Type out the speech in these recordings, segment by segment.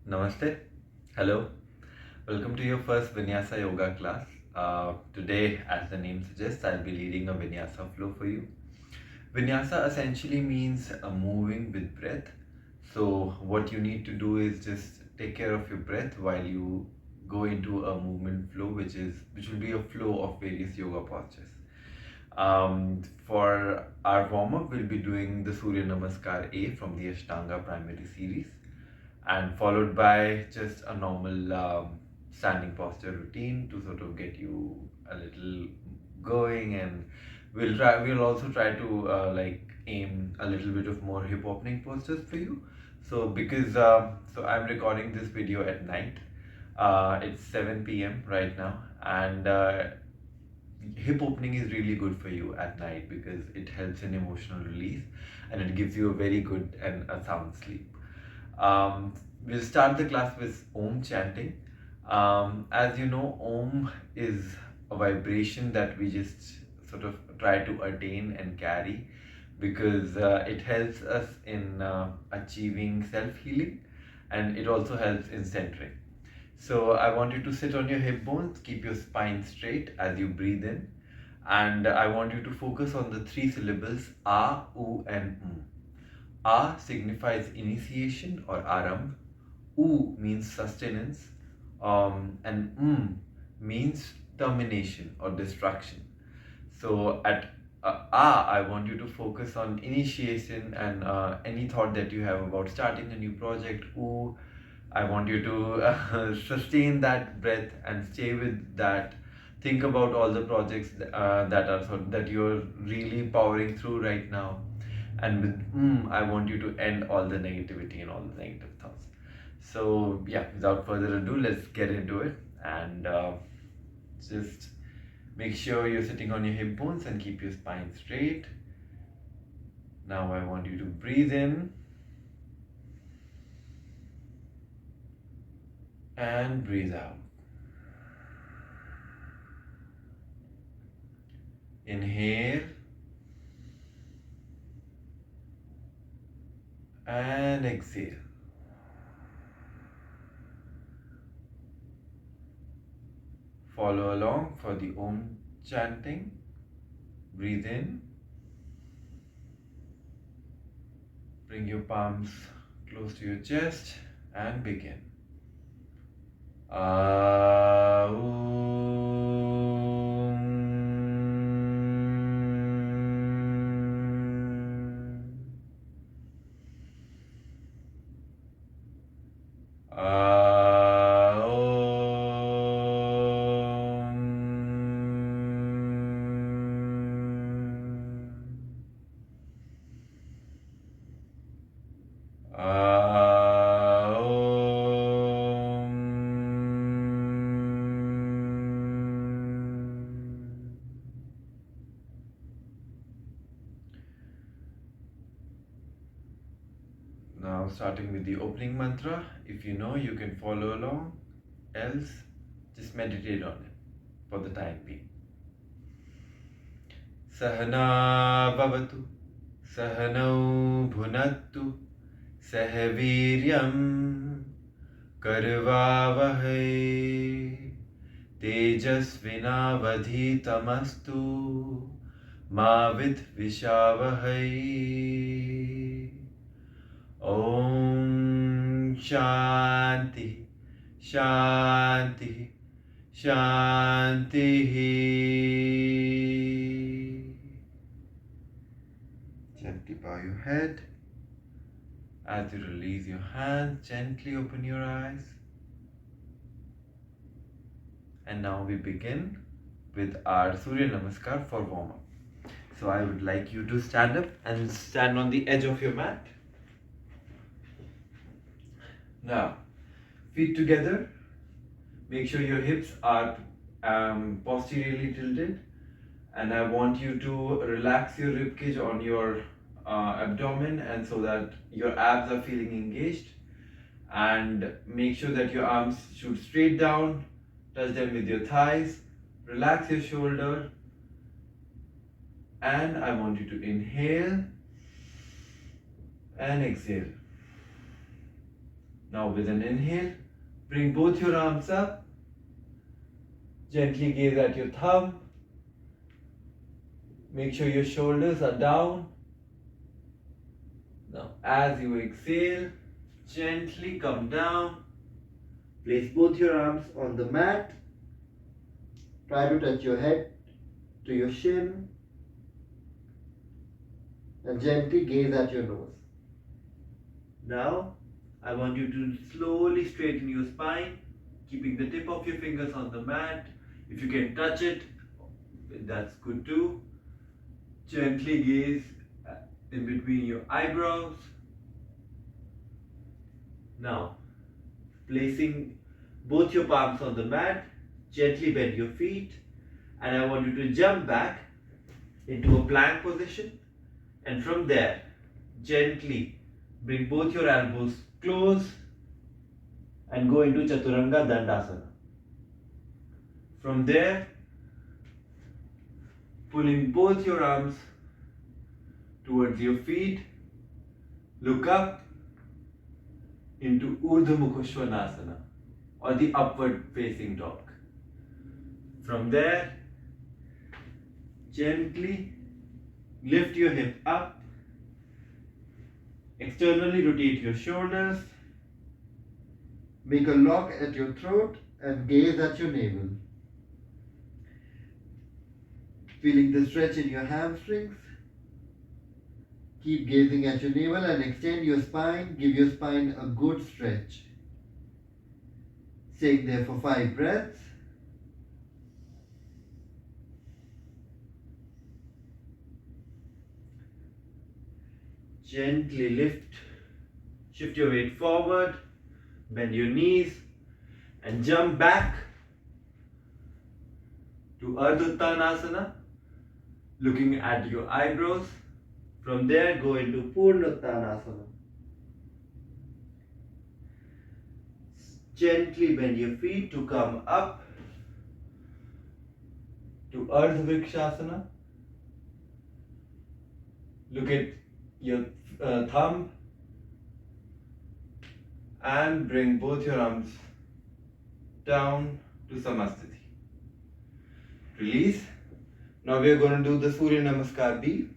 Namaste. Hello. Welcome to your first Vinyasa yoga class. Today, as the name suggests, I'll be leading a Vinyasa flow for you. Vinyasa essentially means moving with breath. So, what you need to do is just take care of your breath while you go into a movement flow, which will be a flow of various yoga postures. For our warm up, we'll be doing the Surya Namaskar A from the Ashtanga primary series, and followed by just a normal standing posture routine to sort of get you a little going. And we'll also try to aim a little bit of more hip opening postures for you. So because so I'm recording this video at night. It's 7 p.m. right now, and hip opening is really good for you at night because it helps in emotional release, and it gives you a very good and a sound sleep. We'll start the class with Om chanting. As you know, Om is a vibration that we just sort of try to attain and carry because it helps us in achieving self healing, and it also helps in centering. So I want you to sit on your hip bones, keep your spine straight as you breathe in, and I want you to focus on the three syllables A, U, and M. A signifies initiation or aram. U means sustenance, and means termination or destruction. So at I want you to focus on initiation and any thought that you have about starting a new project. U, I want you to sustain that breath and stay with that. Think about all the projects that you're really powering through right now. And with I want you to end all the negativity and all the negative thoughts. So yeah, without further ado, let's get into it. And just make sure you're sitting on your hip bones and keep your spine straight. Now I want you to breathe in and breathe out. Inhale and exhale. Follow along for the Om chanting. Breathe in. Bring your palms close to your chest and begin. Now starting with the opening mantra. If you know, you can follow along. Else, just meditate on it for the time being. Sahana bhavatu, sahanau bhunattu, sahaviryam karvavahai, tejasvinavadhitamastu ma vidvishavahai. Om Shanti Shanti Shanti. Gently bow your head. As you release your hands, gently open your eyes. And now we begin with our Surya Namaskar for warm up. So I would like you to stand up and stand on the edge of your mat. Now, feet together. Make sure your hips are posteriorly tilted, and I want you to relax your ribcage on your abdomen, and so that your abs are feeling engaged. And make sure that your arms shoot straight down, touch them with your thighs, relax your shoulder, and I want you to inhale and exhale. Now with an inhale, bring both your arms up. Gently gaze at your thumb. Make sure your shoulders are down. Now as you exhale, gently come down. Place both your arms on the mat. Try to touch your head to your shin. And gently gaze at your nose. Now, I want you to slowly straighten your spine, keeping the tip of your fingers on the mat. If you can touch it, that's good too. Gently gaze in between your eyebrows. Now, placing both your palms on the mat, gently bend your feet, and I want you to jump back into a plank position. And from there, gently bring both your elbows close and go into Chaturanga Dandasana. From there, pulling both your arms towards your feet, look up into Urdhva Mukha Svanasana or the upward facing dog. From there, gently lift your hip up, externally rotate your shoulders, make a lock at your throat and gaze at your navel. Feeling the stretch in your hamstrings. Keep gazing at your navel and extend your spine. Give your spine a good stretch. Stay there for 5 breaths. Gently shift your weight forward, bend your knees and jump back to Ardha Uttanasana, looking at your eyebrows. From there, go into Purna Uttanasana. Gently bend your feet to come up to Ardha Vrikshasana. Look at your thumb and bring both your arms down to Samasthiti. Release. Now we are going to do the Surya Namaskar B.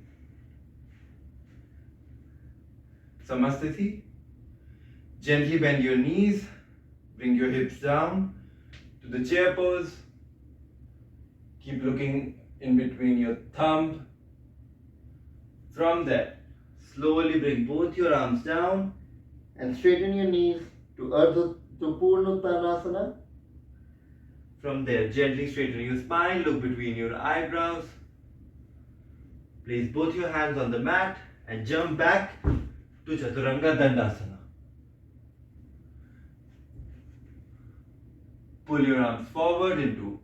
Samasthiti. Gently bend your knees, bring your hips down to the chair pose. Keep looking in between your thumb. From there, slowly bring both your arms down and straighten your knees to Purna Uttanasana. From there, gently straighten your spine, look between your eyebrows. Place both your hands on the mat and jump back to Chaturanga Dandasana. Pull your arms forward into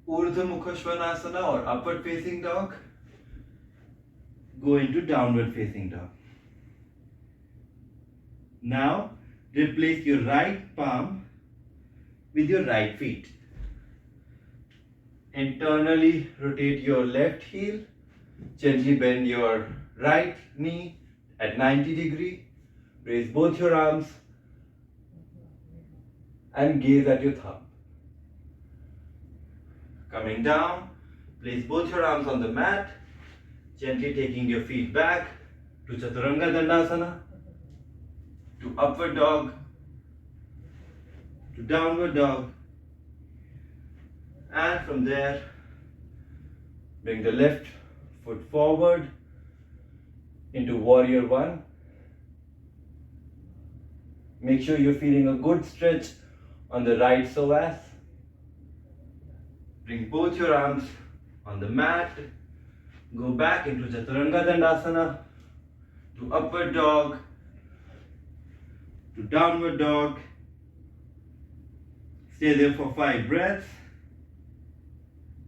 Urdhva Mukha Svanasana or upward facing dog. Go into downward facing dog. Now, replace your right palm with your right feet. Internally rotate your left heel. Gently bend your right knee at 90 degrees. Raise both your arms and gaze at your thumb. Coming down, place both your arms on the mat. Gently taking your feet back to Chaturanga Dandasana, to upward dog, to downward dog, and from there bring the left foot forward into Warrior One. Make sure you're feeling a good stretch on the right psoas. Bring both your arms on the mat. Go back into Chaturanga Dandasana, to upward dog, to downward dog. Stay there for 5 breaths.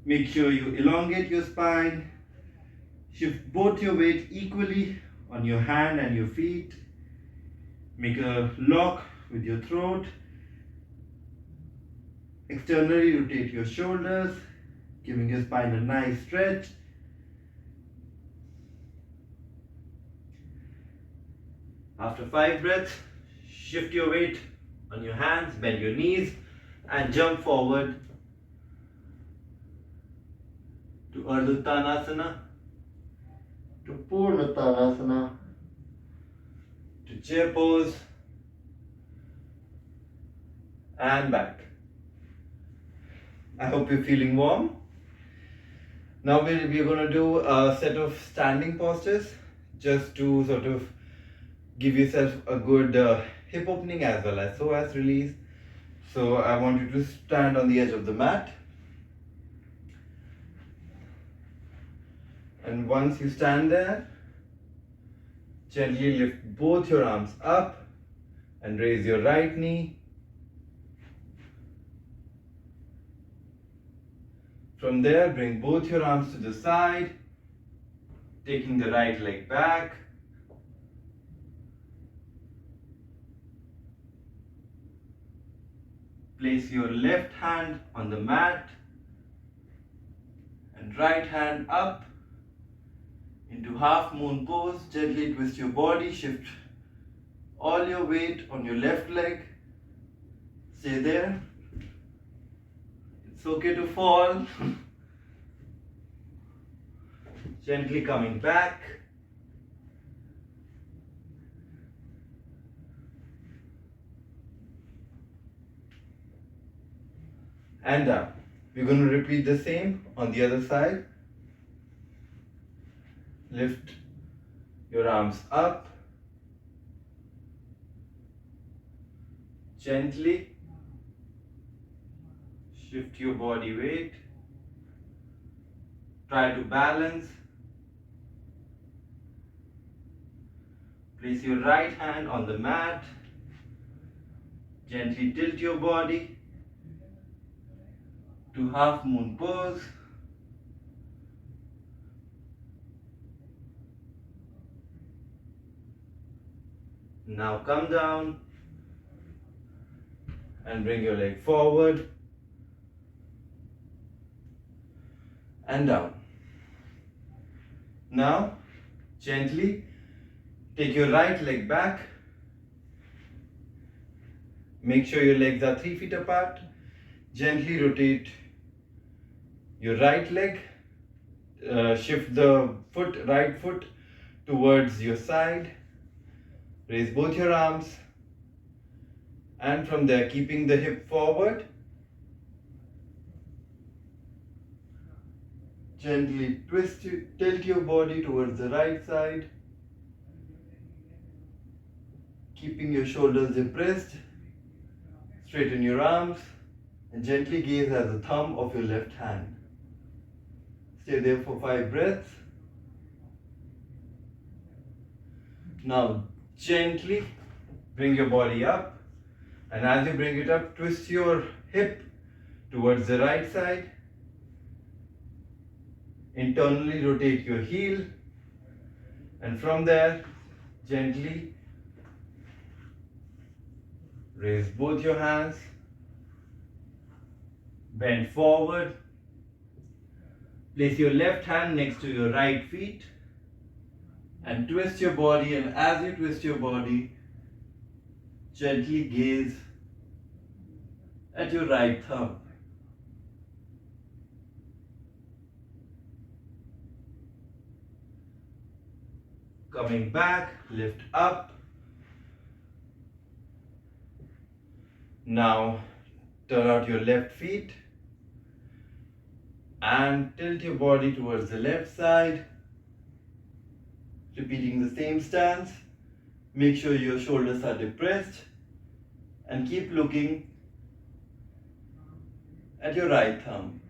Make sure you elongate your spine. Shift both your weight equally on your hand and your feet. Make a lock with your throat. Externally rotate your shoulders, giving your spine a nice stretch. After 5 breaths, shift your weight on your hands, bend your knees, and jump forward to Ardha Uttanasana, to Purna Uttanasana, to chair pose, and back. I hope you're feeling warm. Now we're going to do a set of standing postures just to sort of give yourself a good hip opening as well as psoas release. So I want you to stand on the edge of the mat. And once you stand there, gently lift both your arms up and raise your right knee. From there, bring both your arms to the side, taking the right leg back. Place your left hand on the mat and right hand up into half moon pose. Gently twist your body, shift all your weight on your left leg. Stay there. It's okay to fall. Gently coming back. And down. We're going to repeat the same on the other side. Lift your arms up. Gently shift your body weight. Try to balance. Place your right hand on the mat. Gently tilt your body to half moon pose. Now come down and bring your leg forward and down. Now gently take your right leg back. Make sure your legs are 3 feet apart. Gently rotate your right leg. Shift the right foot towards your side. Raise both your arms. And from there, keeping the hip forward, gently tilt your body towards the right side. Keeping your shoulders depressed. Straighten your arms and gently gaze at the thumb of your left hand. Stay there for 5 breaths. Now gently bring your body up, and as you bring it up, twist your hip towards the right side. Internally rotate your heel, and from there gently raise both your hands, bend forward, place your left hand next to your right feet and twist your body, and as you twist your body, gently gaze at your right thumb. Coming back, lift up. Now turn out your left feet and tilt your body towards the left side. Repeating the same stance. Make sure your shoulders are depressed and keep looking at your right thumb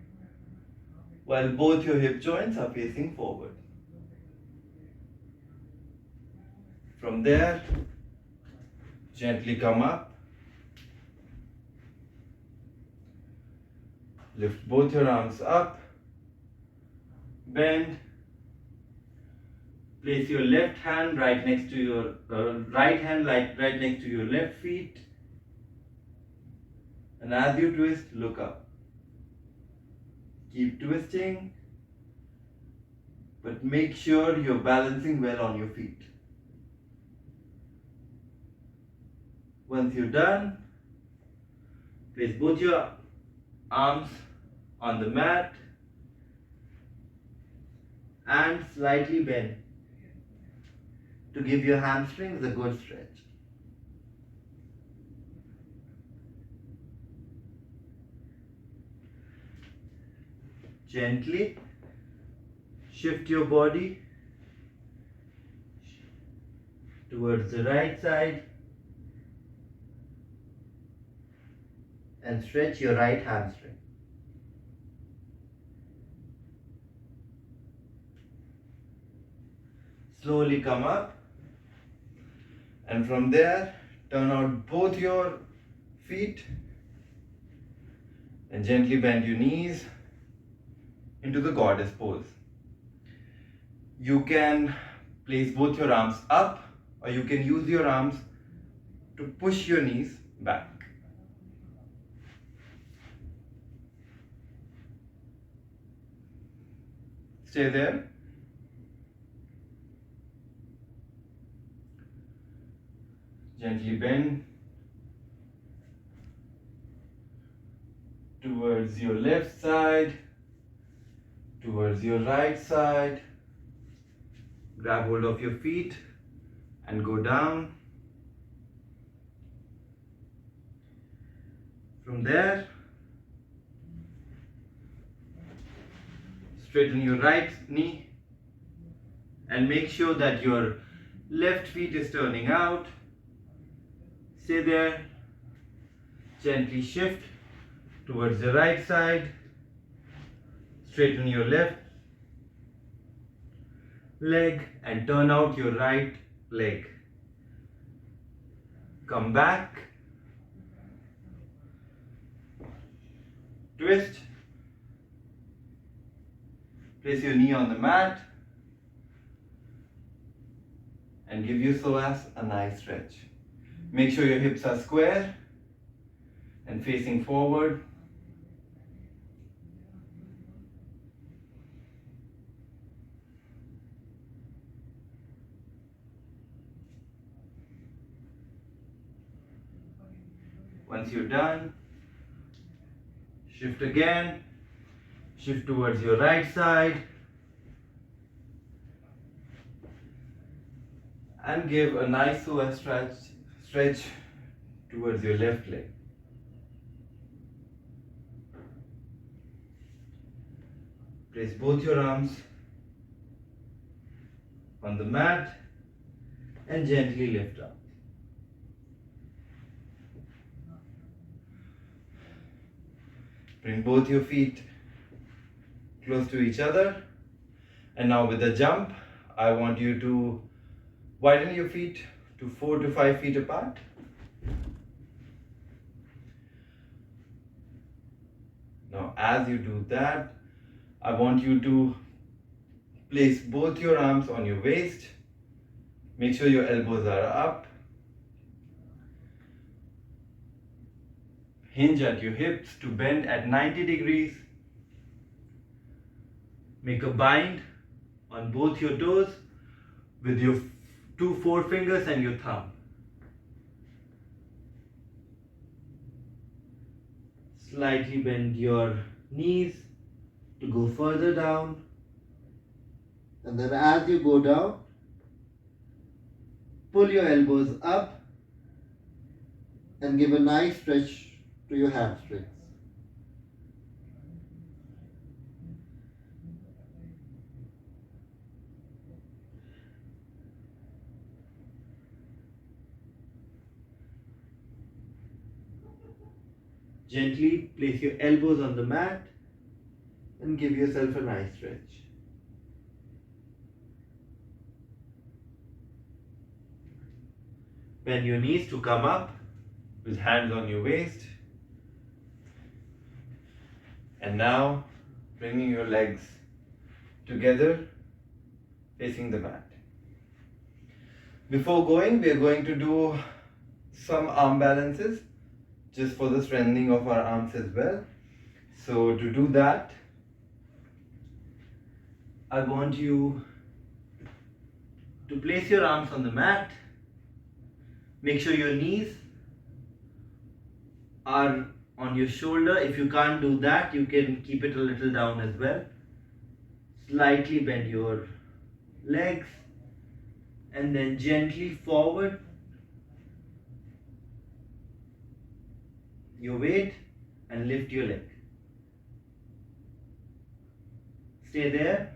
while both your hip joints are facing forward. From there, gently come up. Lift both your arms up. Bend. Place your left hand right next to your right next to your left feet. And as you twist, look up. Keep twisting, but make sure you're balancing well on your feet. Once you're done, place both your arms on the mat and slightly bend to give your hamstrings a good stretch. Gently shift your body towards the right side and stretch your right hamstring. Slowly come up, and from there turn out both your feet and gently bend your knees into the goddess pose. You can place both your arms up, or you can use your arms to push your knees back. Stay there. Gently bend towards your left side, towards your right side. Grab hold of your feet and go down. From there, straighten your right knee and make sure that your left feet is turning out. Stay there. Gently shift towards the right side. Straighten your left leg and turn out your right leg. Come back. Twist. Place your knee on the mat and give your psoas a nice stretch. Make sure your hips are square and facing forward. Once you're done, shift again. Shift towards your right side and give a nice psoas stretch towards your left leg. Place both your arms on the mat and gently lift up. Bring both your feet close to each other, and now with a jump, I want you to widen your feet to 4 to 5 feet apart. Now, as you do that, I want you to place both your arms on your waist. Make sure your elbows are up. Hinge at your hips to bend at 90 degrees. Make a bind on both your toes with your 2 forefingers and your thumb. Slightly bend your knees to go further down. And then as you go down, pull your elbows up and give a nice stretch to your hamstrings. Gently place your elbows on the mat and give yourself a nice stretch. Bend your knees to come up with hands on your waist. And now bringing your legs together facing the mat. Before going, we are going to do some arm balances just for the strengthening of our arms as well. So to do that, I want you to place your arms on the mat. Make sure your knees are on your shoulder. If you can't do that, you can keep it a little down as well. Slightly bend your legs and then gently forward your weight and lift your leg. Stay there.